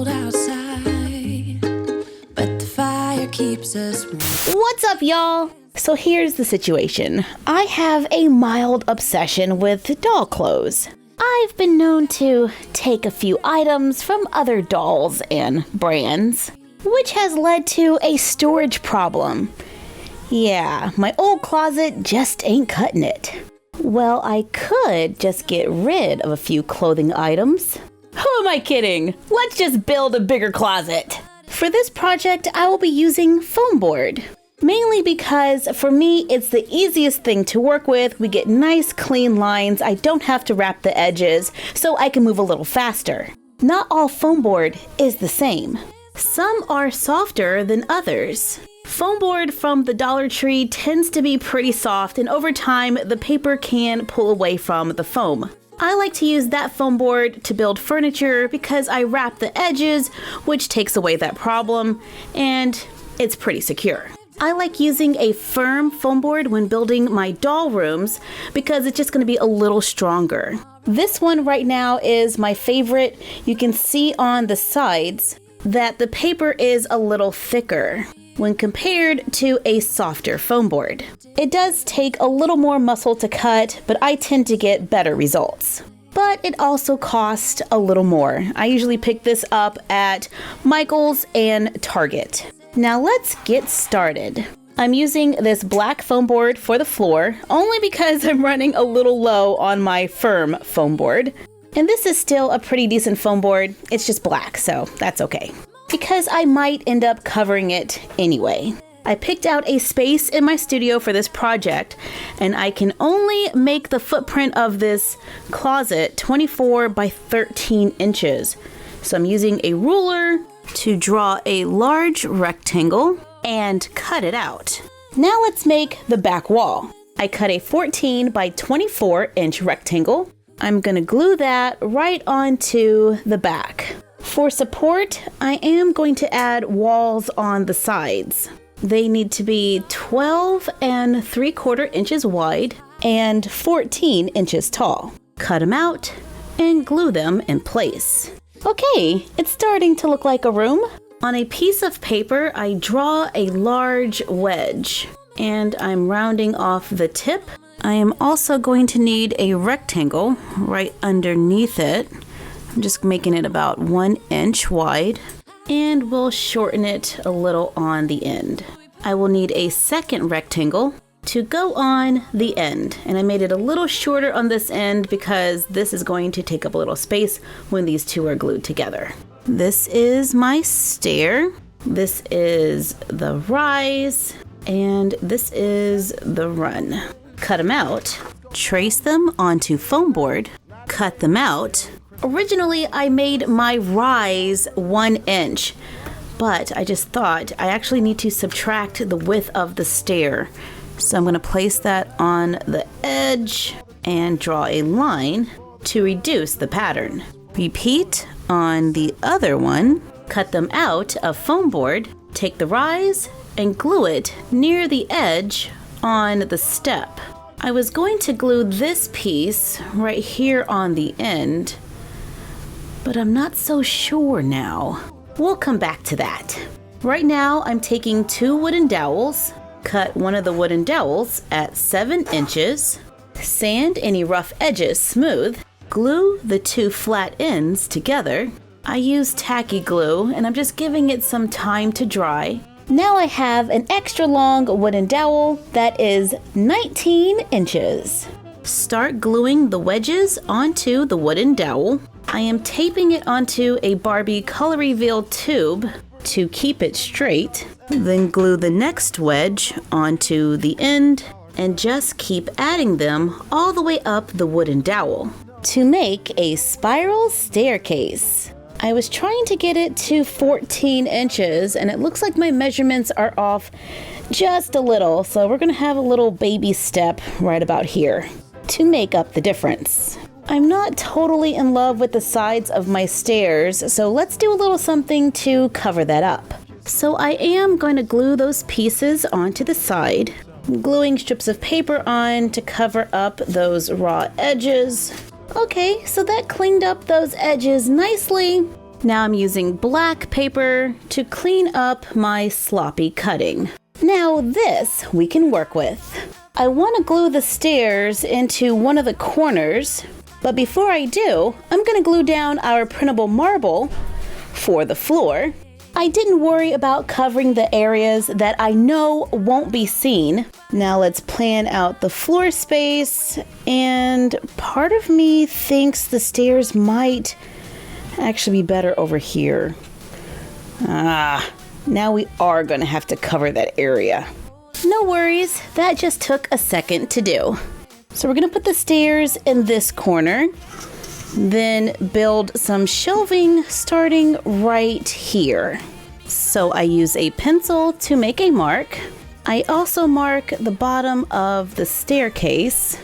cold outside, but the fire keeps us warm. What's up, y'all? So here's the situation. I have a mild obsession with doll clothes. I've been known to take a few items from other dolls and brands, which has led to a storage problem. Yeah, my old closet just ain't cutting it. Well, I could just get rid of a few clothing items. Who am I kidding? Let's just build a bigger closet. For this project, I will be using foam board. Mainly because for me, it's the easiest thing to work with. We get nice clean lines. I don't have to wrap the edges, so I can move a little faster. Not all foam board is the same. Some are softer than others. Foam board from the Dollar Tree tends to be pretty soft, and over time, the paper can pull away from the foam. I like to use that foam board to build furniture because I wrap the edges, which takes away that problem, and it's pretty secure. I like using a firm foam board when building my doll rooms because it's just going to be a little stronger. This one right now is my favorite. You can see on the sides that the paper is a little thicker when compared to a softer foam board. It does take a little more muscle to cut, but I tend to get better results. But it also costs a little more. I usually pick this up at Michael's and Target. Now let's get started. I'm using this black foam board for the floor, only because I'm running a little low on my firm foam board. And this is still a pretty decent foam board, it's just black, so that's okay. Because I might end up covering it anyway. I picked out a space in my studio for this project, and I can only make the footprint of this closet 24 by 13 inches. So I'm using a ruler to draw a large rectangle and cut it out. Now let's make the back wall. I cut a 14 by 24 inch rectangle. I'm gonna glue that right onto the back. For support, I am going to add walls on the sides. They need to be 12 3/4 inches wide and 14 inches tall. Cut them out and glue them in place. Okay, it's starting to look like a room. On a piece of paper, I draw a large wedge, and I'm rounding off the tip. I am also going to need a rectangle right underneath it. I'm just making it about 1 inch wide, and we'll shorten it a little on the end. I will need a second rectangle to go on the end, and I made it a little shorter on this end because this is going to take up a little space when these two are glued together. This is my stair, this is the rise, and this is the run. Cut them out, trace them onto foam board, cut them out. Originally, I made my rise 1 inch, but I just thought I actually need to subtract the width of the stair. So I'm going to place that on the edge and draw a line to reduce the pattern. Repeat on the other one. Cut them out of foam board, take the rise and glue it near the edge on the step. I was going to glue this piece right here on the end, but I'm not so sure now. We'll come back to that. Right now I'm taking 2 wooden dowels. Cut one of the wooden dowels at 7 inches, sand any rough edges smooth, glue the 2 flat ends together. I use tacky glue and I'm just giving it some time to dry. Now I have an extra long wooden dowel that is 19 inches. Start gluing the wedges onto the wooden dowel. I am taping it onto a Barbie color reveal tube to keep it straight. Then glue the next wedge onto the end and just keep adding them all the way up the wooden dowel to make a spiral staircase. I was trying to get it to 14 inches and it looks like my measurements are off just a little, so we're gonna have a little baby step right about here to make up the difference. I'm not totally in love with the sides of my stairs, so let's do a little something to cover that up. So I am going to glue those pieces onto the side, gluing strips of paper on to cover up those raw edges. Okay, so that cleaned up those edges nicely. Now I'm using black paper to clean up my sloppy cutting. Now this we can work with. I want to glue the stairs into one of the corners, but before I do, I'm going to glue down our printable marble for the floor. I didn't worry about covering the areas that I know won't be seen. Now let's plan out the floor space, and part of me thinks the stairs might actually be better over here. Now we are going to have to cover that area. No worries, that just took a second to do. So we're going to put the stairs in this corner, then build some shelving starting right here. So I use a pencil to make a mark. I also mark the bottom of the staircase,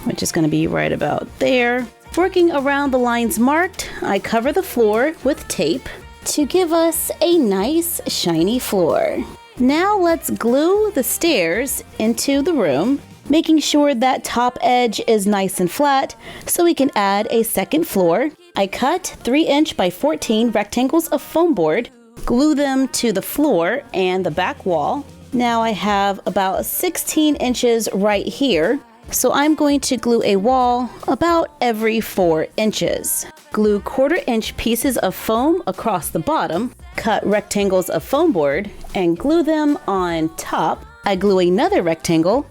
which is going to be right about there. Working around the lines marked, I cover the floor with tape to give us a nice shiny floor. Now let's glue the stairs into the room, making sure that top edge is nice and flat so we can add a second floor. I cut 3" by 14 rectangles of foam board, glue them to the floor and the back wall. Now I have about 16 inches right here, so I'm going to glue a wall about every 4 inches. Glue 1/4" pieces of foam across the bottom, cut rectangles of foam board, and glue them on top. I glue another rectangle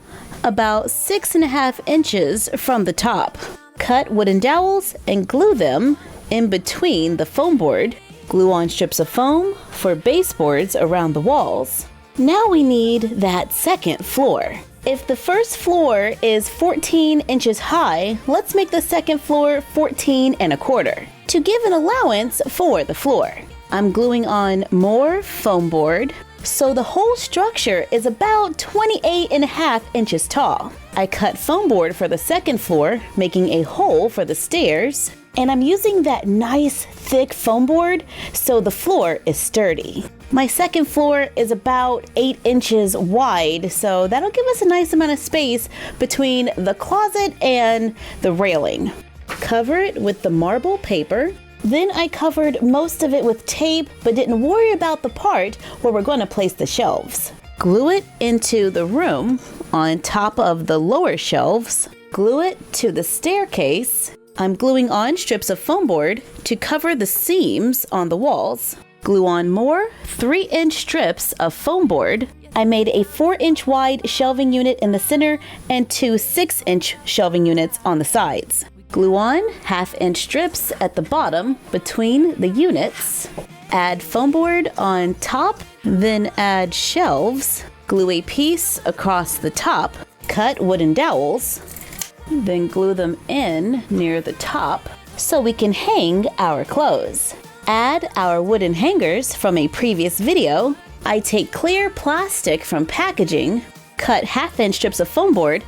about 6.5 inches from the top. Cut wooden dowels and glue them in between the foam board. Glue on strips of foam for baseboards around the walls. Now we need that second floor. If the first floor is 14 inches high, let's make the second floor 14.25 to give an allowance for the floor. I'm gluing on more foam board, so the whole structure is about 28.5 inches tall. I cut foam board for the second floor, making a hole for the stairs, and I'm using that nice thick foam board so the floor is sturdy. My second floor is about 8 inches wide, so that'll give us a nice amount of space between the closet and the railing. Cover it with the marble paper. Then I covered most of it with tape, but didn't worry about the part where we're going to place the shelves. Glue it into the room on top of the lower shelves. Glue it to the staircase. I'm gluing on strips of foam board to cover the seams on the walls. Glue on more 3" strips of foam board. I made a 4" wide shelving unit in the center and 2 6" shelving units on the sides. Glue on 1/2" strips at the bottom between the units. Add foam board on top, then add shelves. Glue a piece across the top. Cut wooden dowels, then glue them in near the top so we can hang our clothes. Add our wooden hangers from a previous video. I take clear plastic from packaging, cut 1/2" strips of foam board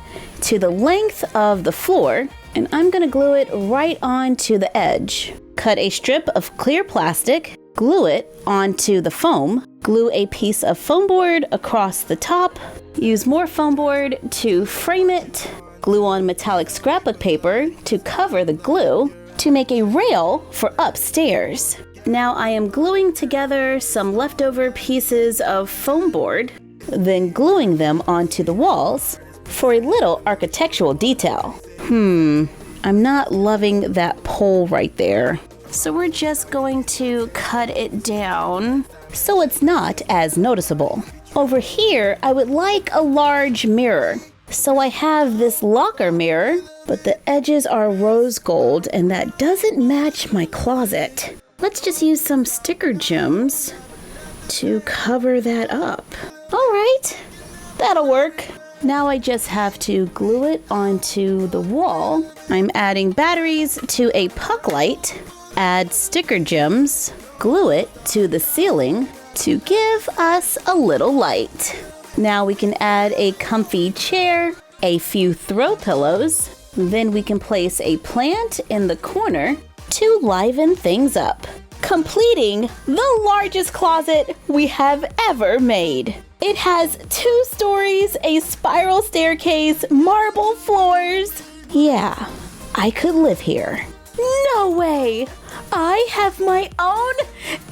to the length of the floor, and I'm going to glue it right onto the edge. Cut a strip of clear plastic, glue it onto the foam, glue a piece of foam board across the top, use more foam board to frame it, glue on metallic scrapbook paper to cover the glue to make a rail for upstairs. Now I am gluing together some leftover pieces of foam board, then gluing them onto the walls for a little architectural detail. I'm not loving that pole right there. So we're just going to cut it down so it's not as noticeable. Over here, I would like a large mirror. So I have this locker mirror, but the edges are rose gold and that doesn't match my closet. Let's just use some sticker gems to cover that up. All right, that'll work. Now I just have to glue it onto the wall. I'm adding batteries to a puck light, add sticker gems, glue it to the ceiling to give us a little light. Now we can add a comfy chair, a few throw pillows, then we can place a plant in the corner to liven things up, completing the largest closet we have ever made. It has 2 stories, a spiral staircase, marble floors. Yeah, I could live here. No way! I have my own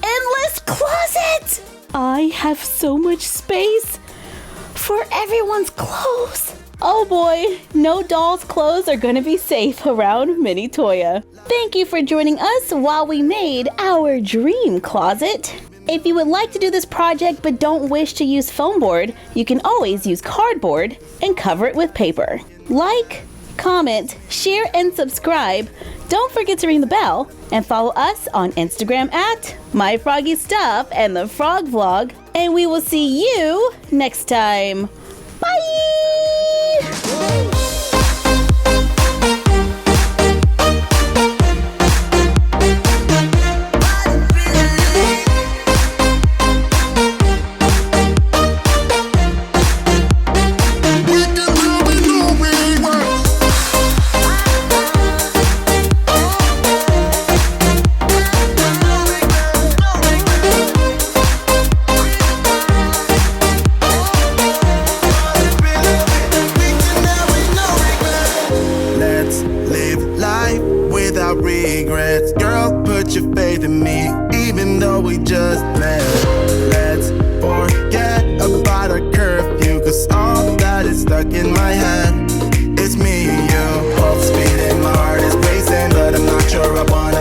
endless closet! I have so much space for everyone's clothes. Oh boy, no doll's clothes are gonna be safe around Mini Toya. Thank you for joining us while we made our dream closet. If you would like to do this project but don't wish to use foam board, you can always use cardboard and cover it with paper. Like, comment, share, and subscribe. Don't forget to ring the bell and follow us on Instagram at MyFroggyStuff and the Frog Vlog. And we will see you next time. Bye! Regrets, girl, put your faith in me, even though we just met. Let's forget about our curfew, cause all that is stuck in my head. It's me and you, both speeding, my heart is racing, but I'm not sure I wanna